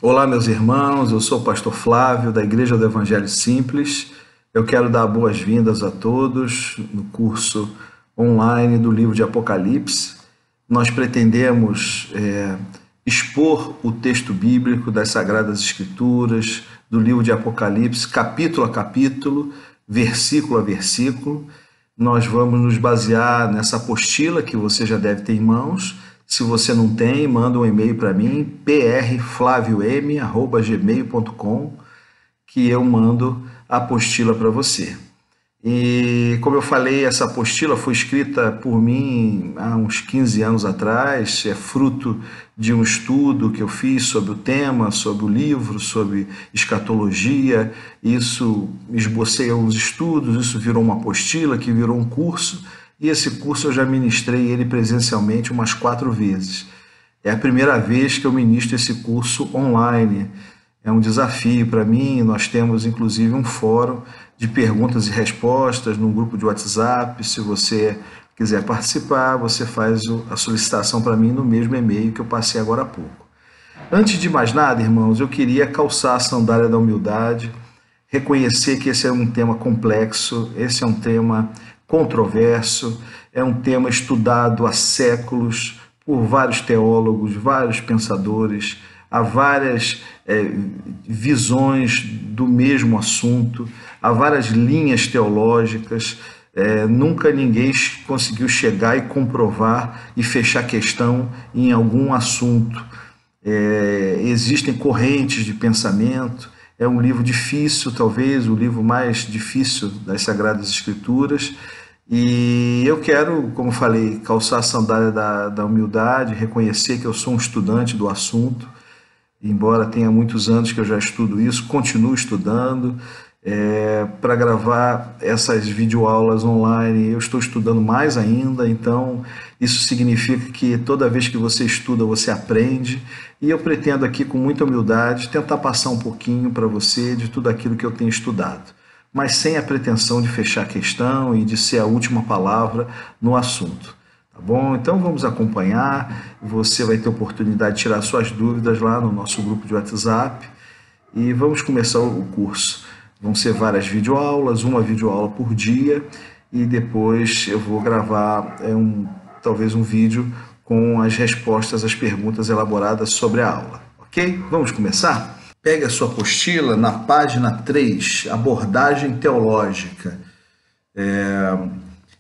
Olá, meus irmãos, eu sou o pastor Flávio, da Igreja do Evangelho Simples. Eu quero dar boas-vindas a todos no curso online do livro de Apocalipse. Nós pretendemos expor o texto bíblico das Sagradas Escrituras, do livro de Apocalipse, capítulo a capítulo, versículo a versículo. Nós vamos nos basear nessa apostila que você já deve ter em mãos. Se você não tem, manda um e-mail para mim, prflaviom@gmail.com, que eu mando a apostila para você. E, como eu falei, essa apostila foi escrita por mim há uns 15 anos atrás, é fruto de um estudo que eu fiz sobre o tema, sobre o livro, sobre escatologia. Isso, esbocei alguns estudos, isso virou uma apostila, que virou um curso, e esse curso eu já ministrei ele presencialmente umas 4 vezes. É a primeira vez que eu ministro esse curso online. É um desafio para mim. Nós temos inclusive um fórum de perguntas e respostas no grupo de WhatsApp. Se você quiser participar, você faz a solicitação para mim no mesmo e-mail que eu passei agora há pouco. Antes de mais nada, irmãos, eu queria calçar a sandália da humildade, reconhecer que esse é um tema complexo, esse é um tema controverso, é um tema estudado há séculos por vários teólogos, vários pensadores, há várias visões do mesmo assunto, há várias linhas teológicas. Nunca ninguém conseguiu chegar e comprovar e fechar questão em algum assunto. Existem correntes de pensamento. É um livro difícil, talvez o livro mais difícil das Sagradas Escrituras. E eu quero, como falei, calçar a sandália da humildade, reconhecer que eu sou um estudante do assunto. Embora tenha muitos anos que eu já estudo isso, continuo estudando. Para gravar essas videoaulas online, eu estou estudando mais ainda, então isso significa que toda vez que você estuda, você aprende, e eu pretendo aqui, com muita humildade, tentar passar um pouquinho para você de tudo aquilo que eu tenho estudado, mas sem a pretensão de fechar a questão e de ser a última palavra no assunto. Tá bom? Então vamos acompanhar. Você vai ter oportunidade de tirar suas dúvidas lá no nosso grupo de WhatsApp e vamos começar o curso. Vão ser várias videoaulas, uma videoaula por dia, e depois eu vou gravar talvez um vídeo com as respostas às perguntas elaboradas sobre a aula. Ok? Vamos começar? Pegue a sua apostila na página 3, abordagem teológica.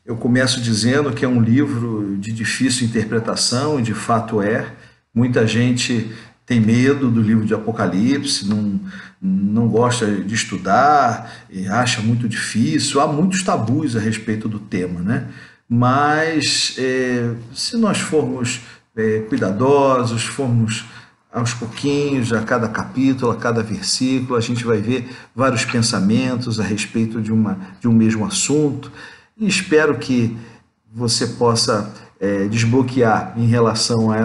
Eu começo dizendo que é um livro de difícil interpretação, e de fato é. Muita gente tem medo do livro de Apocalipse, não gosta de estudar, acha muito difícil. Há muitos tabus a respeito do tema, né? Mas se nós formos cuidadosos, formos aos pouquinhos, a cada capítulo, a cada versículo, a gente vai ver vários pensamentos a respeito de um mesmo assunto. E espero que você possa desbloquear em relação a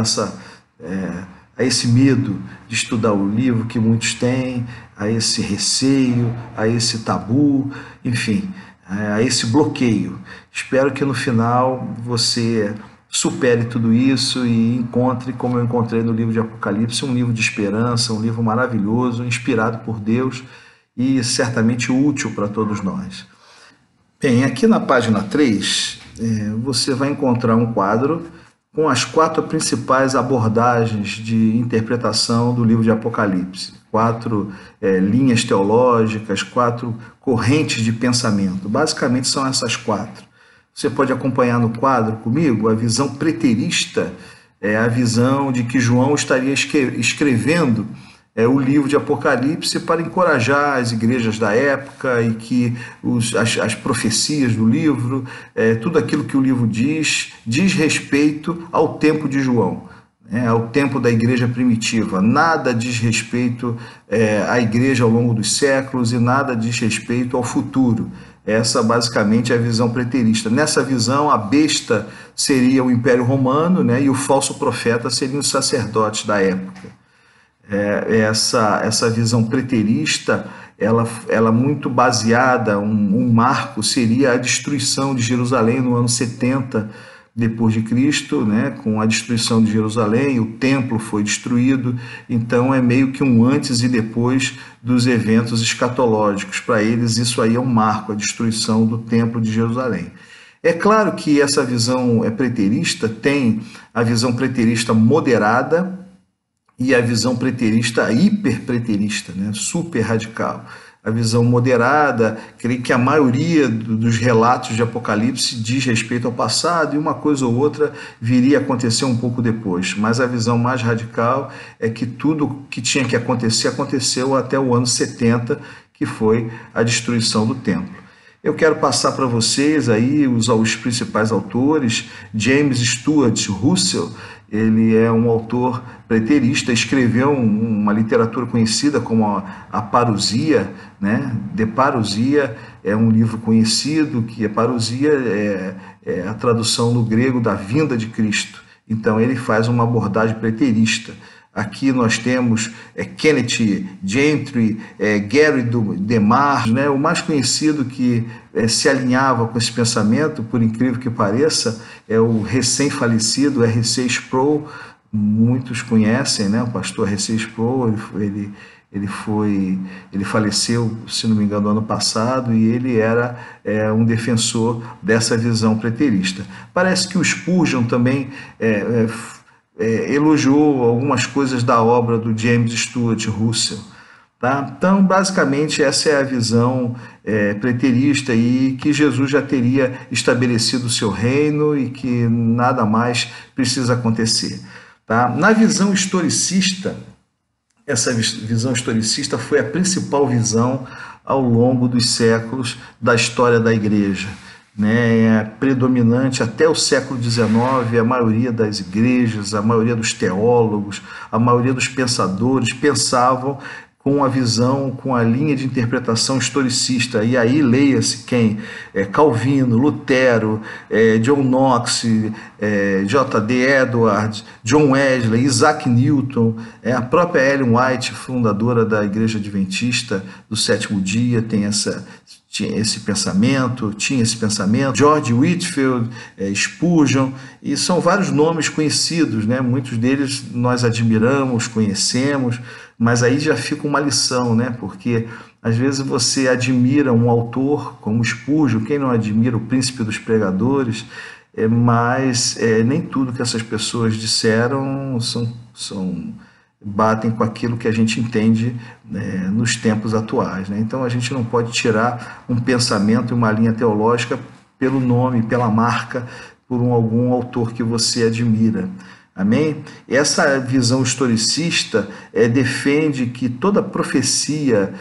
esse medo de estudar o livro que muitos têm, a esse receio, a esse tabu, enfim, a esse bloqueio. Espero que no final você supere tudo isso e encontre, como eu encontrei no livro de Apocalipse, um livro de esperança, um livro maravilhoso, inspirado por Deus e certamente útil para todos nós. Bem, aqui na página 3, você vai encontrar um quadro com as 4 principais abordagens de interpretação do livro de Apocalipse. 4 linhas teológicas, 4 correntes de pensamento. Basicamente são essas 4. Você pode acompanhar no quadro comigo. A visão preterista é a visão de que João estaria escrevendo o livro de Apocalipse para encorajar as igrejas da época, e que as profecias do livro, tudo aquilo que o livro diz respeito ao tempo de João, ao tempo da igreja primitiva. Nada diz respeito à igreja ao longo dos séculos e nada diz respeito ao futuro. Essa basicamente é a visão preterista. Nessa visão, a besta seria o Império Romano, e o falso profeta seriam os sacerdotes da época. Essa visão preterista, ela muito baseada, um marco seria a destruição de Jerusalém no ano 70 depois de Cristo, né, com a destruição de Jerusalém, o templo foi destruído, então é meio que um antes e depois dos eventos escatológicos. Para eles isso aí é um marco, a destruição do templo de Jerusalém. É claro que essa visão preterista tem a visão preterista moderada e a visão preterista hiperpreterista, né, super radical. A visão moderada, creio que a maioria dos relatos de Apocalipse diz respeito ao passado e uma coisa ou outra viria a acontecer um pouco depois. Mas a visão mais radical é que tudo que tinha que acontecer aconteceu até o ano 70, que foi a destruição do templo. Eu quero passar para vocês aí os principais autores. James Stuart Russell, ele é um autor preterista, escreveu uma literatura conhecida como a Parousia, né? De Parousia é um livro conhecido, que a Parousia é a tradução no grego da vinda de Cristo. Então ele faz uma abordagem preterista. Aqui nós temos Kenneth Gentry, Gary DeMar, né? O mais conhecido que se alinhava com esse pensamento, por incrível que pareça, é o recém-falecido R.C. Sproul. Muitos conhecem, né? O pastor R.C. Sproul, ele faleceu, se não me engano, ano passado, e ele era um defensor dessa visão preterista. Parece que o Spurgeon também elogiou algumas coisas da obra do James Stuart Russell. Tá? Então, basicamente, essa é a visão preterista e que Jesus já teria estabelecido o seu reino e que nada mais precisa acontecer. Tá? Na visão historicista, essa visão historicista foi a principal visão ao longo dos séculos da história da igreja. Né, predominante até o século XIX, a maioria das igrejas, a maioria dos teólogos, a maioria dos pensadores pensavam com a visão, com a linha de interpretação historicista. E aí leia-se quem? Calvino, Lutero, John Knox, J.D. Edwards, John Wesley, Isaac Newton, a própria Ellen White, fundadora da Igreja Adventista do Sétimo Dia, tinha esse pensamento, George Whitefield, Spurgeon, e são vários nomes conhecidos, né? Muitos deles nós admiramos, conhecemos, mas aí já fica uma lição, né? Porque às vezes você admira um autor como Spurgeon, quem não admira o príncipe dos pregadores, mas nem tudo que essas pessoas disseram batem com aquilo que a gente entende, né, nos tempos atuais. Né? Então a gente não pode tirar um pensamento e uma linha teológica pelo nome, pela marca, por algum autor que você admira. Amém? Essa visão historicista defende que toda profecia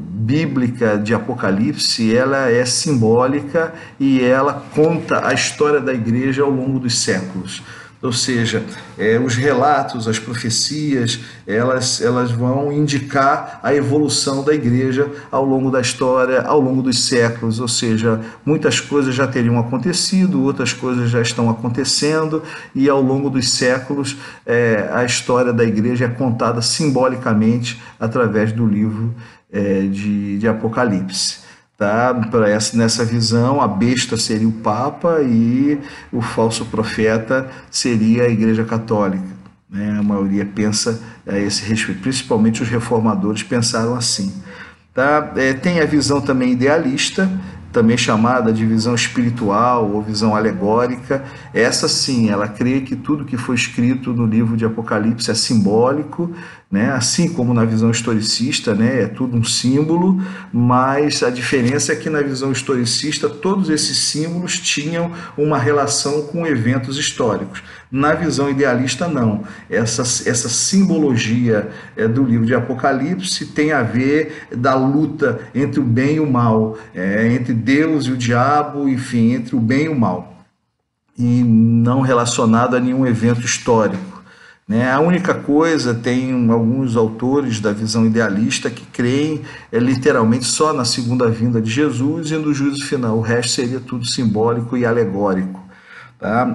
bíblica de Apocalipse ela é simbólica e ela conta a história da igreja ao longo dos séculos. Ou seja, os relatos, as profecias, elas vão indicar a evolução da igreja ao longo da história, ao longo dos séculos. Ou seja, muitas coisas já teriam acontecido, outras coisas já estão acontecendo, e ao longo dos séculos a história da igreja é contada simbolicamente através do livro de Apocalipse. Tá? Nessa visão, a besta seria o Papa e o falso profeta seria a Igreja Católica. Né? A maioria pensa a esse respeito, principalmente os reformadores pensaram assim. Tá? Tem a visão também idealista, também chamada de visão espiritual ou visão alegórica. Essa sim, ela crê que tudo que foi escrito no livro de Apocalipse é simbólico, né? Assim como na visão historicista, né? É tudo um símbolo, mas a diferença é que na visão historicista todos esses símbolos tinham uma relação com eventos históricos. Na visão idealista, não. Essa simbologia do livro de Apocalipse tem a ver da luta entre o bem e o mal, entre Deus e o diabo, enfim, entre o bem e o mal, e não relacionado a nenhum evento histórico. Né? A única coisa, tem alguns autores da visão idealista que creem literalmente só na segunda vinda de Jesus e no juízo final. O resto seria tudo simbólico e alegórico. Tá?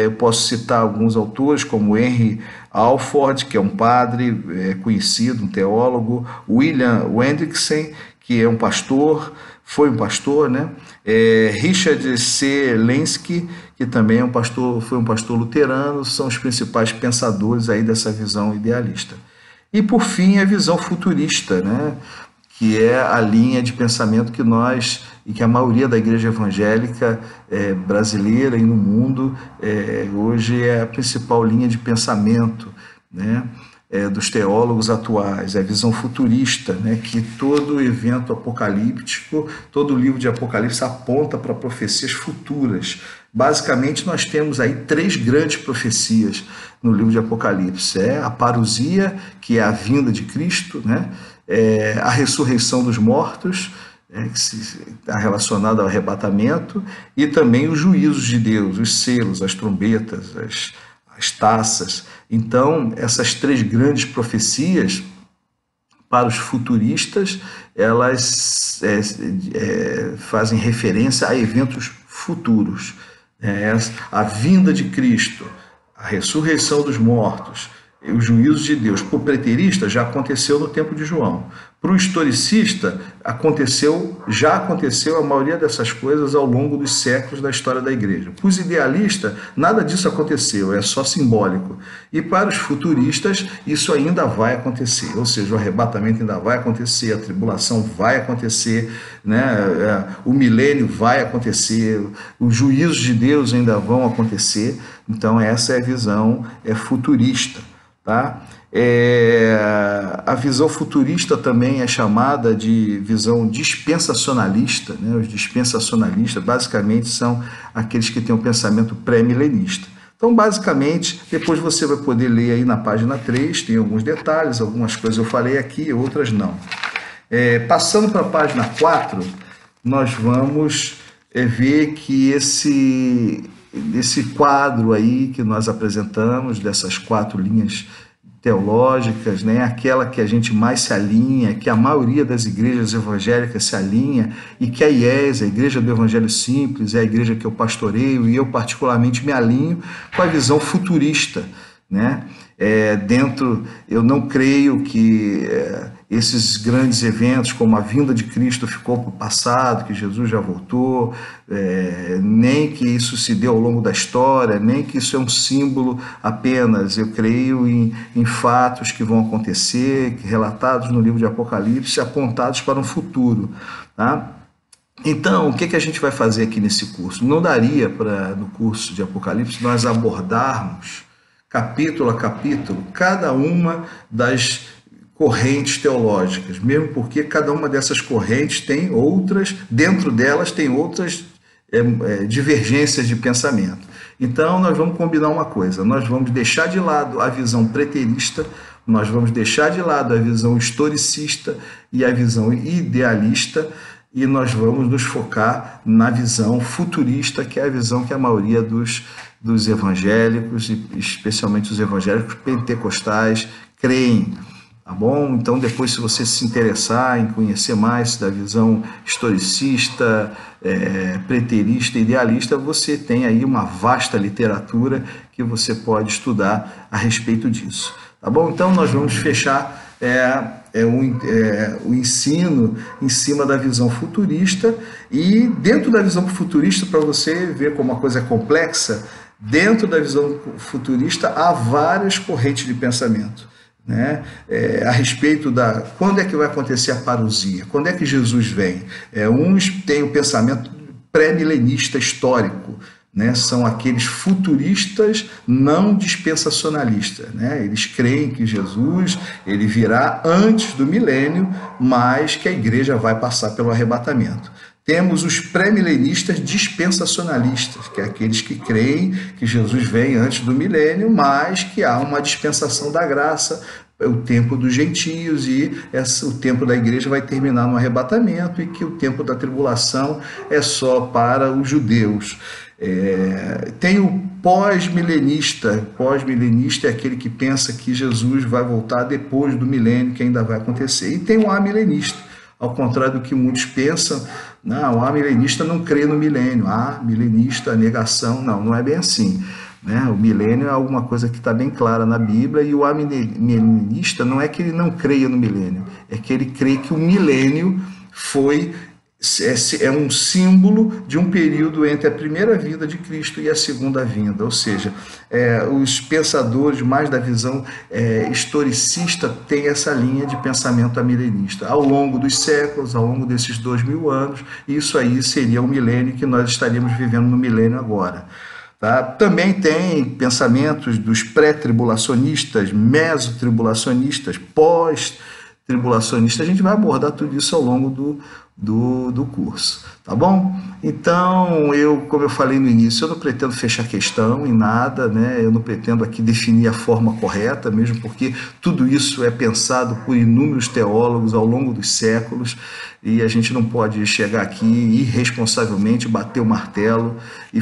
Eu posso citar alguns autores como Henry Alford, que é um padre conhecido, um teólogo, William Hendrickson, que é um pastor, foi um pastor, né? Richard C. Lenski, que também é um pastor, foi um pastor luterano, são os principais pensadores aí dessa visão idealista. E por fim a visão futurista, né? Que é a linha de pensamento que nós e que a maioria da igreja evangélica brasileira e no mundo hoje é a principal linha de pensamento, né? Dos teólogos atuais, é a visão futurista, né? Que todo evento apocalíptico, todo livro de Apocalipse aponta para profecias futuras. Basicamente, nós temos aí 3 grandes profecias no livro de Apocalipse. A parousia, que é a vinda de Cristo, né? A ressurreição dos mortos, que está relacionada ao arrebatamento, e também os juízos de Deus, os selos, as trombetas, as taças. Então, essas 3 grandes profecias, para os futuristas, elas fazem referência a eventos futuros. A vinda de Cristo, a ressurreição dos mortos, os juízos de Deus. Para o preterista, já aconteceu no tempo de João. Para o historicista, já aconteceu a maioria dessas coisas ao longo dos séculos da história da igreja. Para os idealistas, nada disso aconteceu, é só simbólico. E para os futuristas, isso ainda vai acontecer, ou seja, o arrebatamento ainda vai acontecer, a tribulação vai acontecer, né? O milênio vai acontecer, os juízos de Deus ainda vão acontecer. Então essa é a visão futurista. Tá? A visão futurista também é chamada de visão dispensacionalista, né? Os dispensacionalistas basicamente são aqueles que têm um pensamento pré-milenista. Então, basicamente, depois você vai poder ler aí na página 3, tem alguns detalhes, algumas coisas eu falei aqui, outras não. Passando para a página 4, nós vamos ver que esse quadro aí que nós apresentamos, dessas 4 linhas teológicas, né, aquela que a gente mais se alinha, que a maioria das igrejas evangélicas se alinha, e que a IES, a Igreja do Evangelho Simples, é a igreja que eu pastoreio, e eu particularmente me alinho com a visão futurista, né? Eu não creio que esses grandes eventos, como a vinda de Cristo ficou para o passado, que Jesus já voltou, nem que isso se deu ao longo da história, nem que isso é um símbolo apenas. Eu creio em fatos que vão acontecer, relatados no livro de Apocalipse, apontados para um futuro, tá? Então, o que a gente vai fazer aqui nesse curso? Não daria para, no curso de Apocalipse, nós abordarmos capítulo a capítulo cada uma das correntes teológicas, mesmo porque cada uma dessas correntes tem outras, dentro delas tem outras divergências de pensamento. Então, nós vamos combinar uma coisa, nós vamos deixar de lado a visão preterista, nós vamos deixar de lado a visão historicista e a visão idealista, e nós vamos nos focar na visão futurista, que é a visão que a maioria dos evangélicos, especialmente os evangélicos pentecostais, creem. Tá bom? Então, depois, se você se interessar em conhecer mais da visão historicista, preterista, idealista, você tem aí uma vasta literatura que você pode estudar a respeito disso. Tá bom? Então, nós vamos fechar o ensino em cima da visão futurista, e dentro da visão futurista, para você ver como a coisa é complexa, dentro da visão futurista há várias correntes de pensamento, né? A respeito quando é que vai acontecer a parousia, quando é que Jesus vem. Uns têm o pensamento pré-milenista histórico, né? São aqueles futuristas não dispensacionalistas, né? Eles creem que Jesus ele virá antes do milênio, mas que a igreja vai passar pelo arrebatamento. Temos os pré-milenistas dispensacionalistas, que é aqueles que creem que Jesus vem antes do milênio, mas que há uma dispensação da graça, o tempo dos gentios, e o tempo da igreja vai terminar no arrebatamento, e que o tempo da tribulação é só para os judeus. Tem o pós-milenista. Pós-milenista é aquele que pensa que Jesus vai voltar depois do milênio, que ainda vai acontecer. E tem o amilenista, ao contrário do que muitos pensam. Não, o amilenista não crê no milênio. Milenista, negação. Não é bem assim, né? O milênio é alguma coisa que está bem clara na Bíblia, e o amilenista não é que ele não creia no milênio, é que ele crê que o milênio é um símbolo de um período entre a primeira vinda de Cristo e a segunda vinda, ou seja, os pensadores mais da visão historicista têm essa linha de pensamento amilenista. Ao longo dos séculos, ao longo desses 2000 anos, isso aí seria o milênio que nós estaríamos vivendo no milênio agora. Tá? Também tem pensamentos dos pré-tribulacionistas, mesotribulacionistas, pós-tribulacionistas. A gente vai abordar tudo isso ao longo do curso, tá bom? Então, como eu falei no início, eu não pretendo fechar questão em nada, né? Eu não pretendo aqui definir a forma correta, mesmo porque tudo isso é pensado por inúmeros teólogos ao longo dos séculos, e a gente não pode chegar aqui irresponsavelmente, bater o martelo e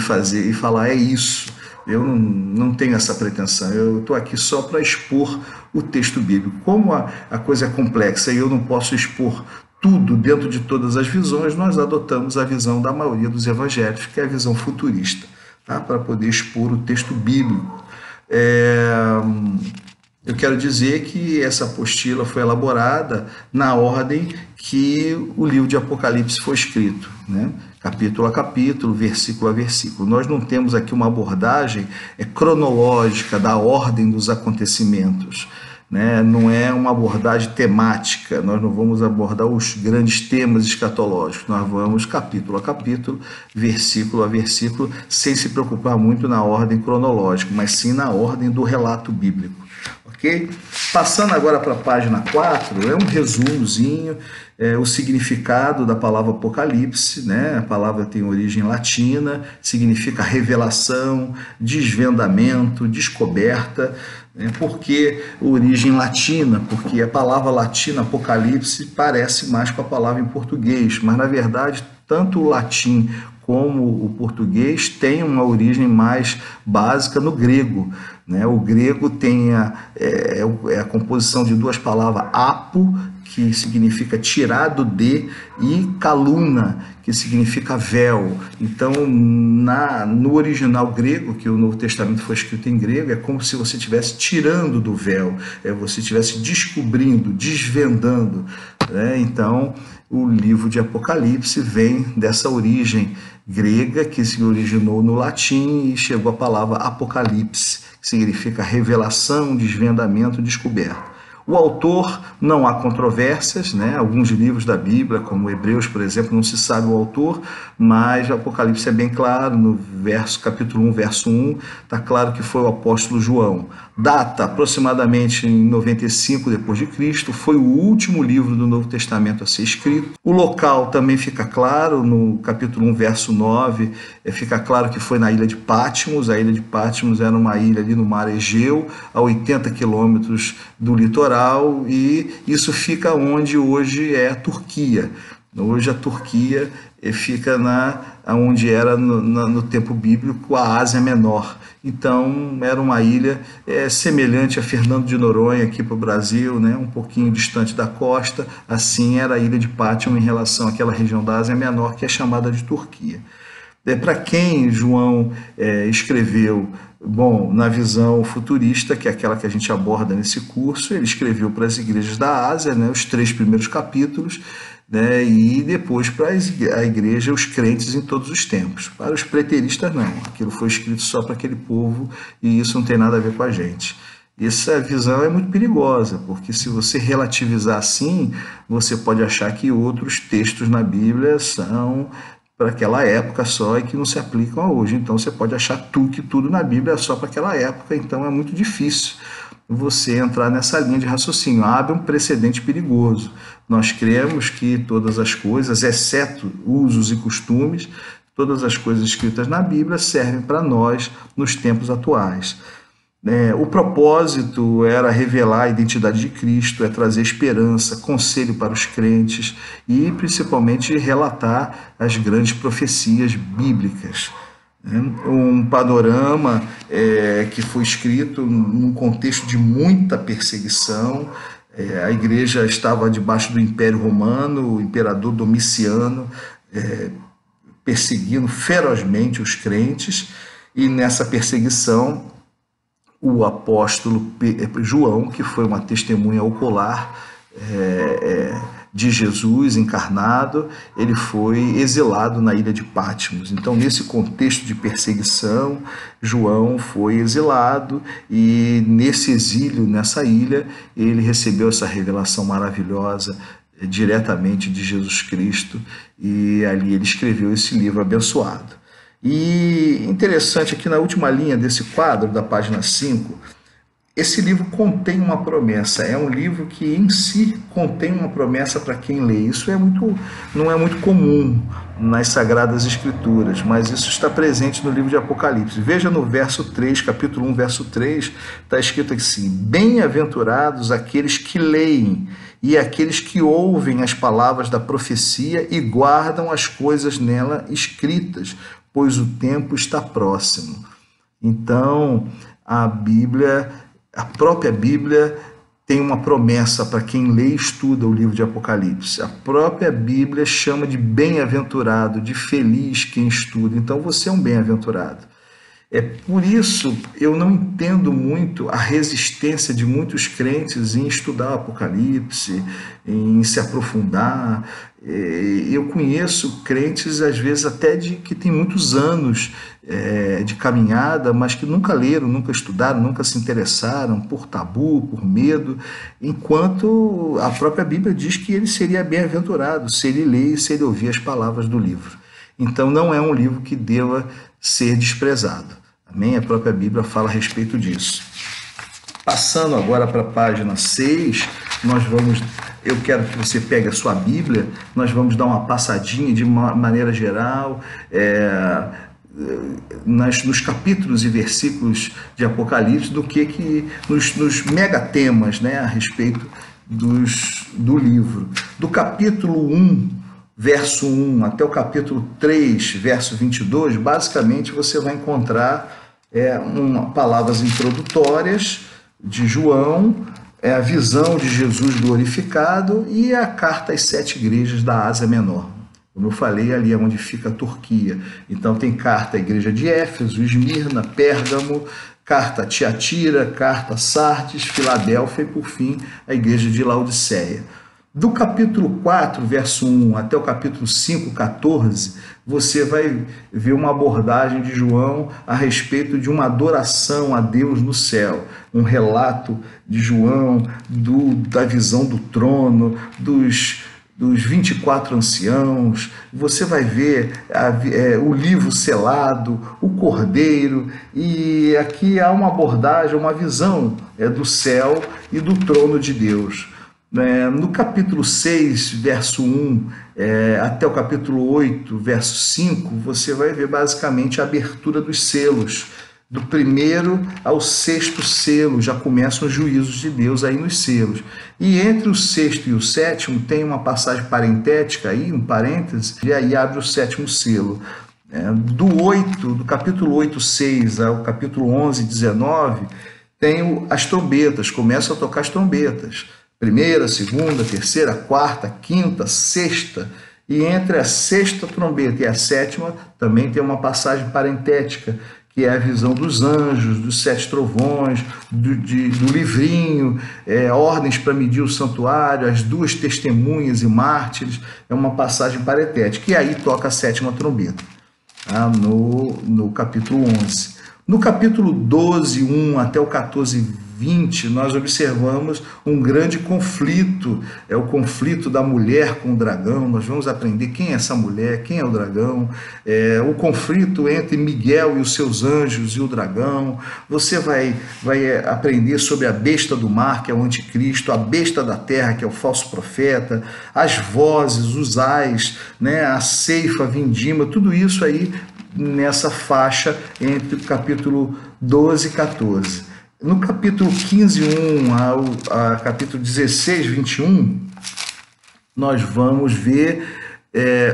falar, é isso. Eu não tenho essa pretensão, eu estou aqui só para expor o texto bíblico. Como a coisa é complexa e eu não posso expor tudo dentro de todas as visões, nós adotamos a visão da maioria dos evangélicos, que é a visão futurista, tá? Para poder expor o texto bíblico. Eu quero dizer que essa apostila foi elaborada na ordem que o livro de Apocalipse foi escrito, né? Capítulo a capítulo, versículo a versículo. Nós não temos aqui uma abordagem cronológica da ordem dos acontecimentos, né? Não é uma abordagem temática, nós não vamos abordar os grandes temas escatológicos, nós vamos capítulo a capítulo, versículo a versículo, sem se preocupar muito na ordem cronológica, mas sim na ordem do relato bíblico. Okay? Passando agora para a página 4, é um resumozinho, o significado da palavra Apocalipse, né? A palavra tem origem latina, significa revelação, desvendamento, descoberta. Por que origem latina? Porque a palavra latina Apocalipse parece mais com a palavra em português, mas na verdade tanto o latim como o português tem uma origem mais básica no grego, né? O grego tem a composição de duas palavras, apo, que significa tirado de, e kaluna, que significa véu. Então, no original grego, que o Novo Testamento foi escrito em grego, é como se você estivesse tirando do véu, você estivesse descobrindo, desvendando, né? Então, o livro de Apocalipse vem dessa origem grega, que se originou no latim e chegou à palavra apocalipse, que significa revelação, desvendamento, descoberta. O autor, não há controvérsias, né? Alguns livros da Bíblia, como Hebreus, por exemplo, não se sabe o autor, mas o Apocalipse é bem claro, no capítulo 1, verso 1, está claro que foi o apóstolo João. Data aproximadamente em 95 depois de Cristo, foi o último livro do Novo Testamento a ser escrito. O local também fica claro, no capítulo 1, verso 9, fica claro que foi na ilha de Patmos. A ilha de Patmos era uma ilha ali no mar Egeu, a 80 quilômetros do litoral, e isso fica onde hoje é a Turquia. Hoje a Turquia fica onde era no tempo bíblico a Ásia Menor. Então era uma ilha semelhante a Fernando de Noronha aqui para o Brasil, né? Um pouquinho distante da costa. Assim era a ilha de Patmos em relação àquela região da Ásia Menor que é chamada de Turquia. Para quem João escreveu, bom, na visão futurista, que é aquela que a gente aborda nesse curso, ele escreveu para as igrejas da Ásia, né, os 3 primeiros capítulos, né, e depois para a igreja, os crentes em todos os tempos. Para os preteristas, não. Aquilo foi escrito só para aquele povo e isso não tem nada a ver com a gente. Essa visão é muito perigosa, porque se você relativizar assim, você pode achar que outros textos na Bíblia são para aquela época só e que não se aplicam a hoje. Então você pode achar que tudo na Bíblia é só para aquela época, então é muito difícil você entrar nessa linha de raciocínio. Abre um precedente perigoso. Nós cremos que todas as coisas, exceto usos e costumes, todas as coisas escritas na Bíblia servem para nós nos tempos atuais. O propósito era revelar a identidade de Cristo, trazer esperança, conselho para os crentes e principalmente relatar as grandes profecias bíblicas. Um panorama que foi escrito num contexto de muita perseguição. A igreja estava debaixo do Império Romano, o imperador Domiciano perseguindo ferozmente os crentes, e nessa perseguição o apóstolo João, que foi uma testemunha ocular, de Jesus encarnado, ele foi exilado na ilha de Patmos. Então, nesse contexto de perseguição, João foi exilado e nesse exílio, nessa ilha, ele recebeu essa revelação maravilhosa diretamente de Jesus Cristo e ali ele escreveu esse livro abençoado. E interessante aqui na última linha desse quadro, da página 5, esse livro contém uma promessa, é um livro que em si contém uma promessa para quem lê. Isso não é muito comum nas Sagradas Escrituras, mas isso está presente no livro de Apocalipse. Veja no verso 3, capítulo 1, verso 3, está escrito assim: bem-aventurados aqueles que leem e aqueles que ouvem as palavras da profecia e guardam as coisas nela escritas, pois o tempo está próximo. Então, a própria Bíblia tem uma promessa para quem lê e estuda o livro de Apocalipse. A própria Bíblia chama de bem-aventurado, de feliz quem estuda. Então você é um bem-aventurado. É por isso eu não entendo muito a resistência de muitos crentes em estudar o Apocalipse, em se aprofundar. Eu conheço crentes, às vezes, até que têm muitos anos de caminhada, mas que nunca leram, nunca estudaram, nunca se interessaram por tabu, por medo, enquanto a própria Bíblia diz que ele seria bem-aventurado se ele ler e se ele ouvir as palavras do livro. Então não é um livro que deva ser desprezado. Amém? A própria Bíblia fala a respeito disso. Passando agora para a página 6, eu quero que você pegue a sua Bíblia, nós vamos dar uma passadinha de maneira geral, nos capítulos e versículos de Apocalipse, nos megatemas, né, a respeito do livro. Do capítulo 1, verso 1 até o capítulo 3, verso 22, basicamente você vai encontrar palavras introdutórias de João, a visão de Jesus glorificado e a carta às 7 igrejas da Ásia Menor. Como eu falei, ali é onde fica a Turquia. Então tem carta à igreja de Éfeso, Esmirna, Pérgamo, carta a Tiatira, carta a Sardes, Filadélfia e, por fim, a igreja de Laodiceia. Do capítulo 4, verso 1 até o capítulo 5, 14, você vai ver uma abordagem de João a respeito de uma adoração a Deus no céu. Um relato de João da visão do trono, dos 24 anciãos. Você vai ver o livro selado, o cordeiro, e aqui há uma abordagem, uma visão do céu e do trono de Deus. No capítulo 6, verso 1, até o capítulo 8, verso 5, você vai ver basicamente a abertura dos selos. Do primeiro ao 6º selo, já começam os juízos de Deus aí nos selos. E entre o 6º e o 7º tem uma passagem parentética aí, um parêntese, e aí abre o 7º selo. Do capítulo 8, 6 ao capítulo 11, 19, tem as trombetas, começam a tocar as trombetas. Primeira, segunda, terceira, quarta, quinta, sexta. E entre a 6ª trombeta e a 7ª também tem uma passagem parentética, que é a visão dos anjos, dos 7 trovões, do livrinho, ordens para medir o santuário, as 2 testemunhas e mártires, é uma passagem parentética. E aí toca a 7ª trombeta, tá? no capítulo 11. No capítulo 12, 1 até o 14, 20, nós observamos um grande conflito, é o conflito da mulher com o dragão. Nós vamos aprender quem é essa mulher, quem é o dragão, o conflito entre Miguel e os seus anjos e o dragão. Você vai aprender sobre a besta do mar, que é o anticristo, a besta da terra, que é o falso profeta, as vozes, os ais, né, a ceifa, a vindima, tudo isso aí nessa faixa entre o capítulo 12 e 14. No capítulo 15, 1 ao capítulo 16, 21, nós vamos ver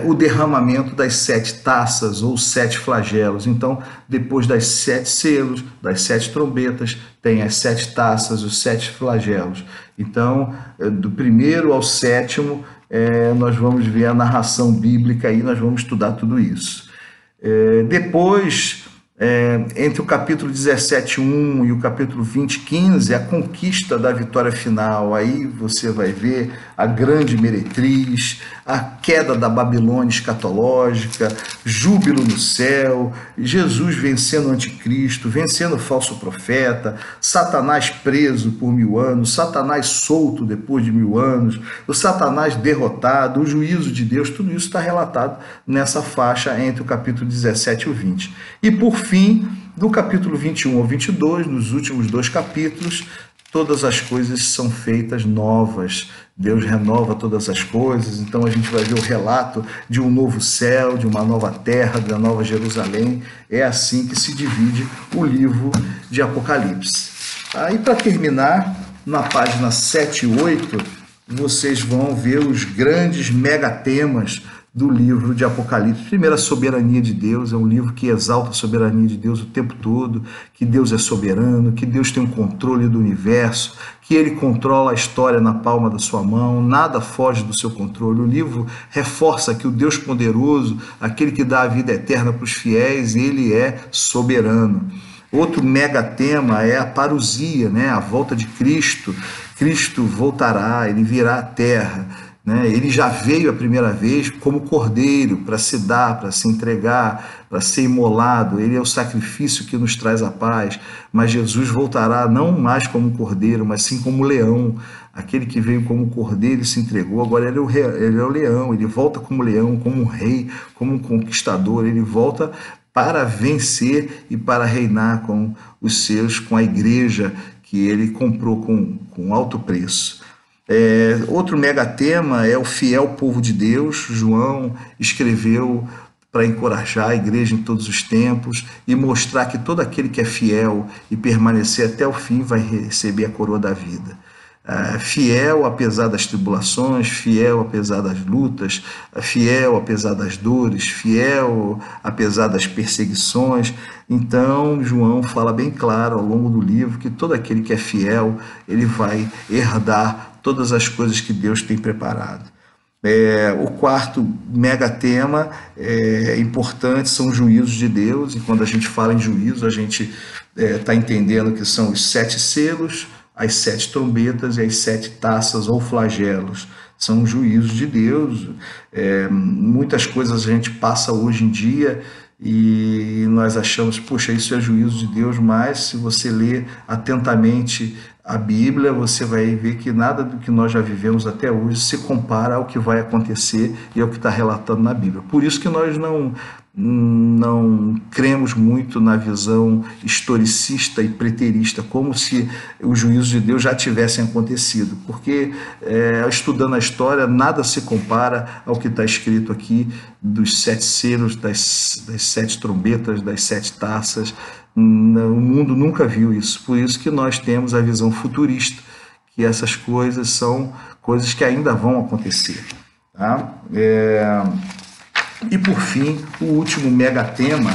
o derramamento das 7 taças ou 7 flagelos. Então, depois das 7 selos, das 7 trombetas, tem as 7 taças, os 7 flagelos. Então, do primeiro ao 7º, nós vamos ver a narração bíblica e nós vamos estudar tudo isso. Depois Entre o capítulo 17:1 e o capítulo 20:15, a conquista da vitória final. Aí você vai ver a grande meretriz, a queda da Babilônia escatológica, júbilo no céu, Jesus vencendo o anticristo, vencendo o falso profeta, Satanás preso por 1000 anos, Satanás solto depois de 1000 anos, o Satanás derrotado, o juízo de Deus. Tudo isso está relatado nessa faixa entre o capítulo 17 e o 20. E por fim, do capítulo 21 ao 22, nos últimos 2 capítulos, todas as coisas são feitas novas. Deus renova todas as coisas. Então a gente vai ver o relato de um novo céu, de uma nova terra, da nova Jerusalém. É assim que se divide o livro de Apocalipse. Aí, para terminar, na página 7 e 8, vocês vão ver os grandes megatemas do livro de Apocalipse. Primeiro, a soberania de Deus. É um livro que exalta a soberania de Deus o tempo todo, que Deus é soberano, que Deus tem o controle do universo, que ele controla a história na palma da sua mão, nada foge do seu controle. O livro reforça que o Deus poderoso, aquele que dá a vida eterna para os fiéis, ele é soberano. Outro mega tema é a parousia, né? A volta de Cristo. Cristo voltará, ele virá à terra. Ele já veio a primeira vez como cordeiro para se dar, para se entregar, para ser imolado. Ele é o sacrifício que nos traz a paz. Mas Jesus voltará não mais como cordeiro, mas sim como leão. Aquele que veio como cordeiro e se entregou, agora ele é o leão. Ele volta como leão, como um rei, como um conquistador. Ele volta para vencer e para reinar com os seus, com a igreja que ele comprou com alto preço. Outro megatema é o fiel povo de Deus. João escreveu para encorajar a igreja em todos os tempos e mostrar que todo aquele que é fiel e permanecer até o fim vai receber a coroa da vida. Fiel apesar das tribulações, fiel apesar das lutas, fiel apesar das dores, fiel apesar das perseguições. Então, João fala bem claro ao longo do livro que todo aquele que é fiel, ele vai herdar todas as coisas que Deus tem preparado. O quarto megatema importante são os juízos de Deus, e quando a gente fala em juízo, a gente está entendendo que são os 7 selos, as 7 trombetas e as 7 taças ou flagelos. São os juízos de Deus. Muitas coisas a gente passa hoje em dia e nós achamos, poxa, isso é juízo de Deus, mas se você ler atentamente a Bíblia, você vai ver que nada do que nós já vivemos até hoje se compara ao que vai acontecer e ao que está relatado na Bíblia. Por isso que nós não cremos muito na visão historicista e preterista, como se os juízos de Deus já tivessem acontecido, porque estudando a história, nada se compara ao que está escrito aqui dos 7 selos, das 7 trombetas, das 7 taças. O mundo nunca viu isso, por isso que nós temos a visão futurista, que essas coisas são coisas que ainda vão acontecer. Tá? E por fim, o último megatema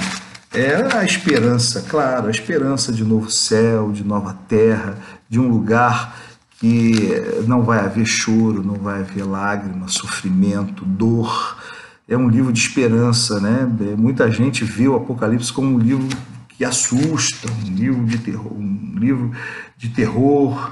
é a esperança, claro, a esperança de novo céu, de nova terra, de um lugar que não vai haver choro, não vai haver lágrima, sofrimento, dor. É um livro de esperança, né? Muita gente vê o Apocalipse como um livro que assusta, um livro de terror,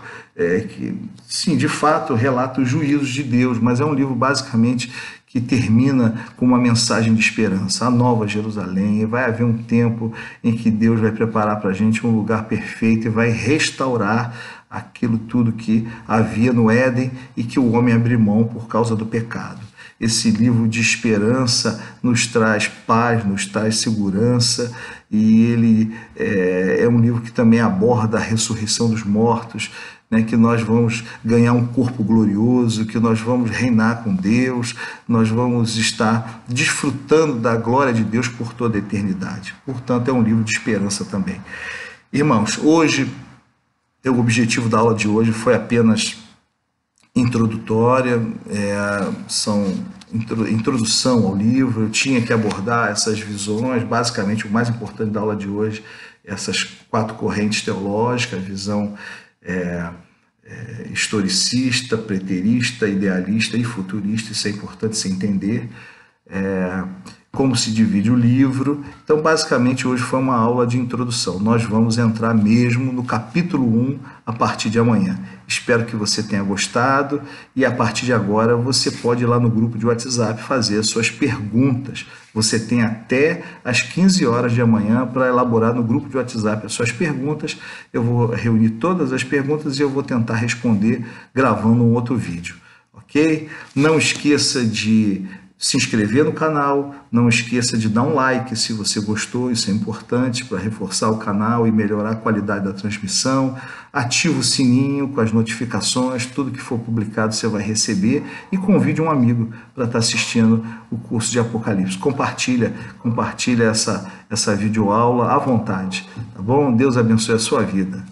que, sim, de fato relata os juízos de Deus, mas é um livro basicamente que termina com uma mensagem de esperança, a nova Jerusalém. Vai haver um tempo em que Deus vai preparar para a gente um lugar perfeito e vai restaurar aquilo tudo que havia no Éden e que o homem abriu mão por causa do pecado. Esse livro de esperança nos traz paz, nos traz segurança, e ele é um livro que também aborda a ressurreição dos mortos, né, que nós vamos ganhar um corpo glorioso, que nós vamos reinar com Deus, nós vamos estar desfrutando da glória de Deus por toda a eternidade. Portanto, é um livro de esperança também. Irmãos, hoje, o objetivo da aula de hoje foi apenas introdutória, introdução ao livro. Eu tinha que abordar essas visões, basicamente o mais importante da aula de hoje, essas 4 correntes teológicas, a visão historicista, preterista, idealista e futurista. Isso é importante se entender. como se divide o livro. Então, basicamente, hoje foi uma aula de introdução. Nós vamos entrar mesmo no capítulo 1 a partir de amanhã. Espero que você tenha gostado e a partir de agora você pode ir lá no grupo de WhatsApp fazer as suas perguntas. Você tem até às 15 horas de amanhã para elaborar no grupo de WhatsApp as suas perguntas. Eu vou reunir todas as perguntas e eu vou tentar responder gravando um outro vídeo, ok? Não esqueça de se inscrever no canal, não esqueça de dar um like se você gostou, isso é importante para reforçar o canal e melhorar a qualidade da transmissão. Ativa o sininho com as notificações, tudo que for publicado você vai receber e convide um amigo para estar assistindo o curso de Apocalipse. Compartilha essa videoaula à vontade, tá bom? Deus abençoe a sua vida.